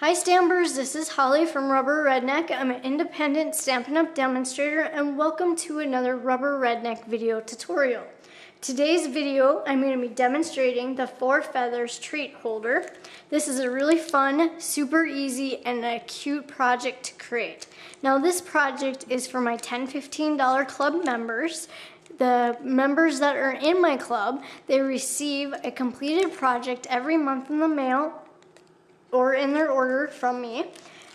Hi Stampers, this is Holly from Rubber Redneck. I'm an independent Stampin' Up! Demonstrator and welcome to another Rubber Redneck video tutorial. Today's video, I'm going to be demonstrating the 4 feathers treat holder. This is a really fun, super easy, and a cute project to create. Now this project is for my $10-15 club members. The members that are in my club, they receive a completed project every month in the mail or in their order from me.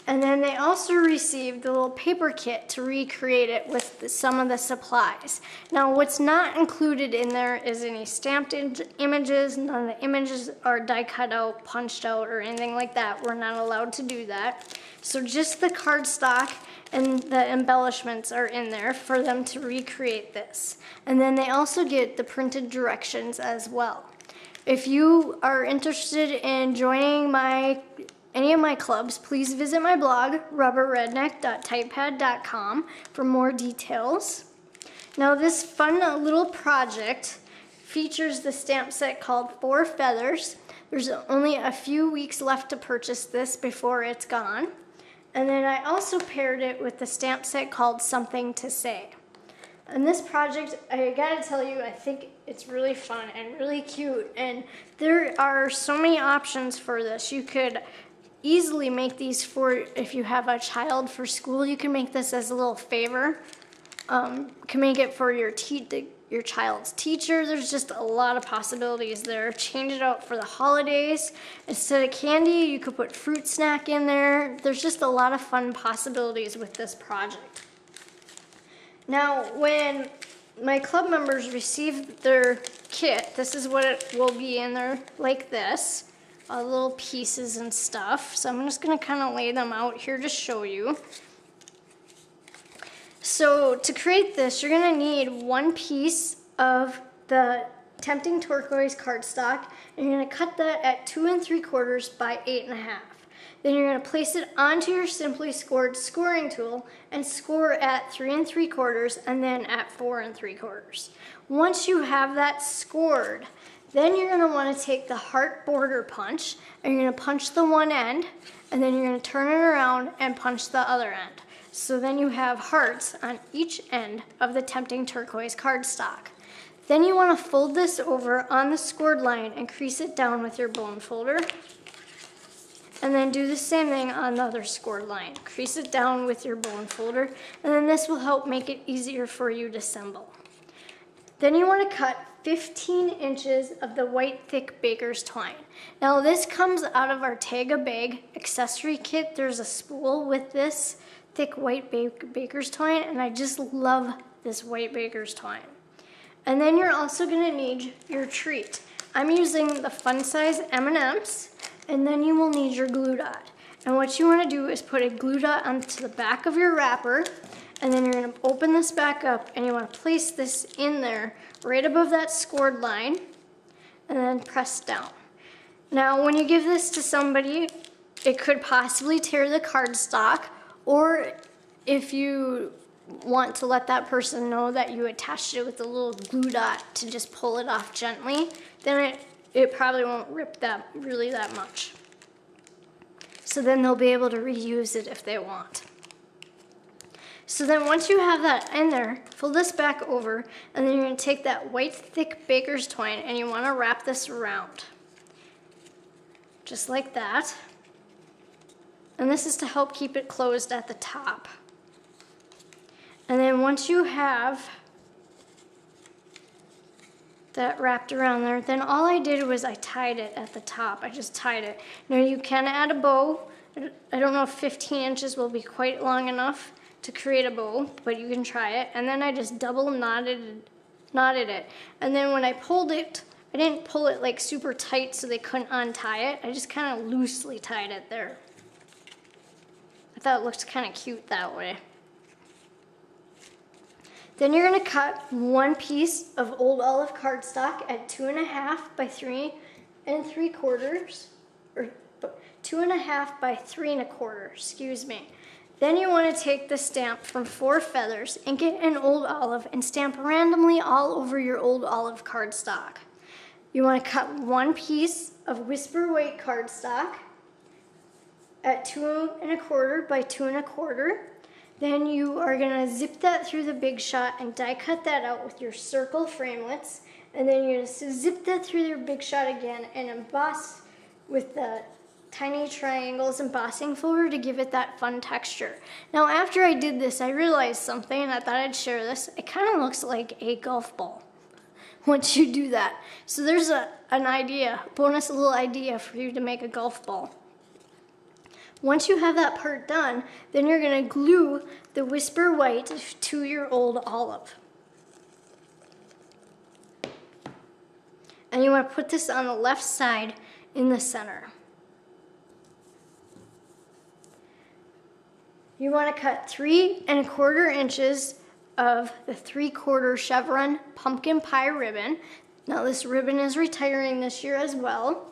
And then they also receive the little paper kit to recreate it with some of the supplies. Now what's not included in there is any stamped images. None of the images are die cut out, punched out, or anything like that. We're not allowed to do that. So just the cardstock and the embellishments are in there for them to recreate this. And then they also get the printed directions as well. If you are interested in joining any of my clubs, please visit my blog, rubberredneck.typepad.com, for more details. Now this fun little project features the stamp set called 4 Feathers. There's only a few weeks left to purchase this before it's gone. And then I also paired it with the stamp set called Something to Say. And this project, I gotta tell you, I think it's really fun and really cute, and there are so many options for this. You could easily make these for, if you have a child for school, you can make this as a little favor. You can make it for your child's teacher. There's just a lot of possibilities there. Change it out for the holidays. Instead of candy, you could put fruit snack in there. There's just a lot of fun possibilities with this project. Now, when my club members receive their kit, this is what it will be in there, like this. Little pieces and stuff. So I'm just going to kind of lay them out here to show you. So to create this, you're going to need 1 piece of the Tempting Turquoise cardstock, and you're going to cut that at 2 3/4 by 8 1/2. Then you're going to place it onto your Simply Scored scoring tool and score at 3 3/4 and then at 4 3/4. Once you have that scored, then you're going to want to take the heart border punch and you're going to punch the one end, and then you're going to turn it around and punch the other end. So then you have hearts on each end of the Tempting Turquoise cardstock. Then you want to fold this over on the scored line and crease it down with your bone folder. And then do the same thing on the other scored line. Crease it down with your bone folder, and then this will help make it easier for you to assemble. Then you want to cut 15 inches of the white thick baker's twine. Now this comes out of our Tag a Bag accessory kit. There's a spool with this thick white baker's twine, and I just love this white baker's twine. And then you're also going to need your treat. I'm using the fun size M&Ms. And then you will need your glue dot. And what you want to do is put a glue dot onto the back of your wrapper, and then you're going to open this back up and you want to place this in there right above that scored line and then press down. Now when you give this to somebody, it could possibly tear the cardstock, or if you want to let that person know that you attached it with a little glue dot to just pull it off gently, then it probably won't rip that much. So then they'll be able to reuse it if they want. So then once you have that in there, fold this back over, and then you're going to take that white thick baker's twine and you want to wrap this around. Just like that. And this is to help keep it closed at the top. And then once you have that wrapped around there, then all I did was I tied it at the top. I just tied it. Now you can add a bow. I don't know if 15 inches will be quite long enough to create a bow, but you can try it. And then I just double knotted it. And then when I pulled it, I didn't pull it like super tight so they couldn't untie it. I just kind of loosely tied it there. I thought it looked kind of cute that way. Then you're going to cut 1 piece of old olive cardstock at 2 1/2 by 3 3/4, or 2 1/2 by 3 1/4, excuse me. Then you want to take the stamp from 4 Feathers and get an old olive and stamp randomly all over your old olive cardstock. You want to cut 1 piece of Whisper White cardstock at 2¼ by 2¼ Then you are gonna zip that through the Big Shot and die cut that out with your circle framelits. And then you're gonna zip that through your Big Shot again and emboss with the tiny triangles embossing folder to give it that fun texture. Now after I did this, I realized something and I thought I'd share this. It kind of looks like a golf ball once you do that. So there's an idea, bonus little idea for you to make a golf ball. Once you have that part done, then you're gonna glue the Whisper White to your old olive. And you wanna put this on the left side in the center. You want to cut 3¼ inches of the 3/4 chevron pumpkin pie ribbon. Now this ribbon is retiring this year as well.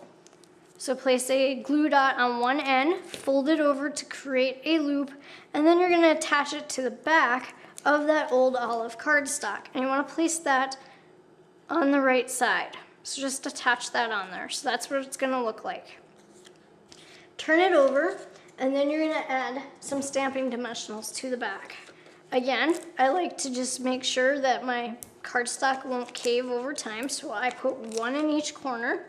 So place a glue dot on one end, fold it over to create a loop, and then you're going to attach it to the back of that old olive cardstock. And you want to place that on the right side. So just attach that on there. So that's what it's going to look like. Turn it over. And then you're gonna add some stamping dimensionals to the back. Again, I like to just make sure that my cardstock won't cave over time, so I put one in each corner,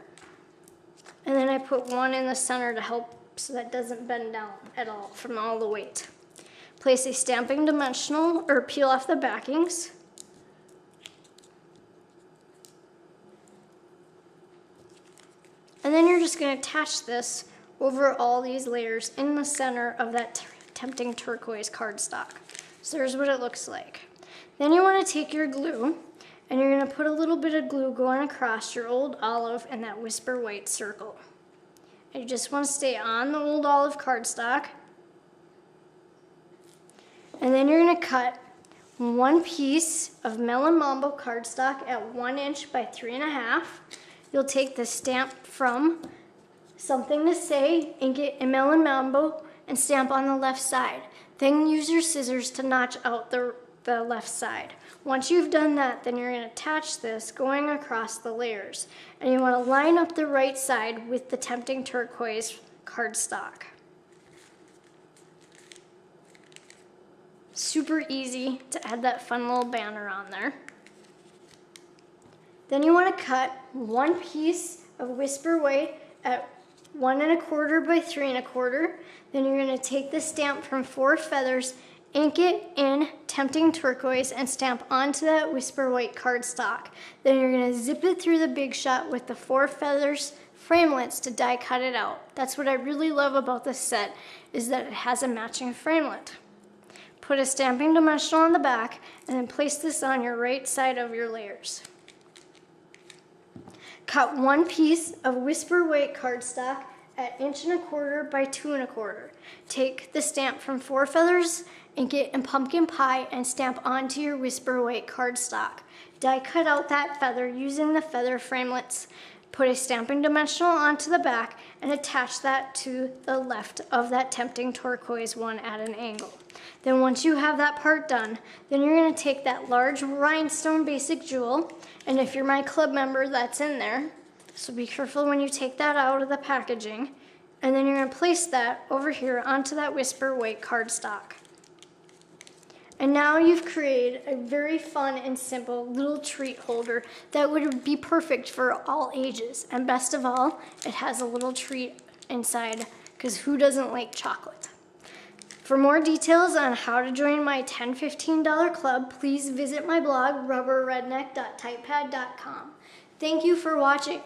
and then I put one in the center to help so that doesn't bend down at all from all the weight. Place a stamping dimensional, or peel off the backings. And then you're just gonna attach this over all these layers in the center of that tempting turquoise cardstock. So there's what it looks like. Then you want to take your glue and you're going to put a little bit of glue going across your old olive and that Whisper White circle. And you just want to stay on the old olive cardstock. And then you're going to cut one piece of Melon Mambo cardstock at 1 inch by 3½. You'll take the stamp from Something to Say, ink it in Melon Mambo, and stamp on the left side. Then use your scissors to notch out the left side. Once you've done that, then you're going to attach this going across the layers. And you want to line up the right side with the Tempting Turquoise cardstock. Super easy to add that fun little banner on there. Then you want to cut one piece of Whisper White at 1¼ by 3¼ Then you're going to take the stamp from 4 feathers, ink it in Tempting Turquoise, and stamp onto that Whisper White cardstock. Then you're going to zip it through the Big Shot with the 4 feathers framelits to die cut it out. That's what I really love about this set, is that it has a matching framelit. Put a stamping dimensional on the back and then place this on your right side of your layers. Cut one piece of Whisper White cardstock at 1¼ by 2¼ Take the stamp from 4 feathers, ink it in pumpkin pie, and stamp onto your Whisper White cardstock. Die cut out that feather using the feather framelits. Put a stamping dimensional onto the back and attach that to the left of that Tempting Turquoise one at an angle. Then once you have that part done, then you're going to take that large rhinestone basic jewel, and if you're my club member, that's in there. So be careful when you take that out of the packaging. And then you're going to place that over here onto that Whisper White cardstock. And now you've created a very fun and simple little treat holder that would be perfect for all ages. And best of all, it has a little treat inside, because who doesn't like chocolate? For more details on how to join my $10-15 club, please visit my blog, rubberredneck.typepad.com. Thank you for watching.